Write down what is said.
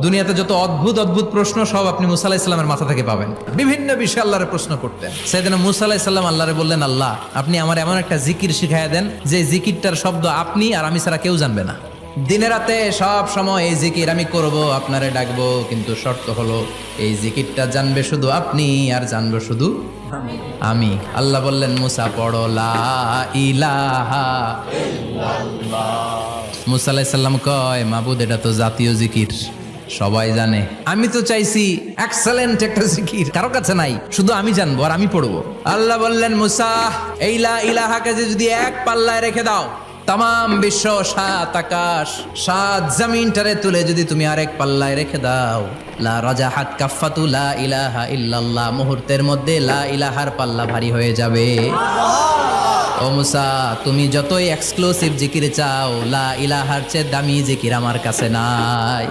দুনিয়াতে যত অদ্ভুত অদ্ভুত প্রশ্ন সব আপনি মুসা আলাইহিস সালামের মাথা থেকে পাবেন। বিভিন্ন বিষয়ে আল্লাহরে প্রশ্ন করতেন। সাইয়েদনা মুসা আলাইহিস সালাম আল্লাহরে বললেন, আল্লাহ আপনি আমার এমন একটা জিকির শিখাইয়া দেন যে জিকিরটার শব্দ আপনি আর আমি ছাড়া কেউ জানবে না। দিনে রাতে সব সময় এই জিকির আমি করব, আপনারে ডাকবো, কিন্তু শর্ত হলো এই জিকিরটা জানবে শুধু আপনি আর জানবো শুধু আমি। আল্লাহ বললেন, মুসা পড়ো লা ইলাহা ইল্লাল্লাহ। মুসা আলাইহিস সালাম কয়, মাবুদ এটা তো জাতীয় জিকির, সবাই জানে। আমি তো চাইছি এক্সেলেন্ট একটা জিকির, কারো কাছে নাই, শুধু আমি জানবো আর আমি পড়বো। আল্লাহ বললেন, মুসা এই লা ইলাহাকে যদি এক পাল্লায় রেখে দাও, তাম বিশ্ব, 7 আকাশ 7 জমিনটারে তুলে যদি তুমি আরেক পাল্লায় রেখে দাও, লা রাজাহাত কাফাতু লা ইলাহা ইল্লাল্লাহ, মুহূর্তের মধ্যে লা ইলাহার পাল্লা ভারী হয়ে যাবে। ও মুসা, তুমি যতই এক্সক্লুসিভ জিকির চাও, লা ইলাহার চেয়ে দামি জিকির আমার কাছে নাই।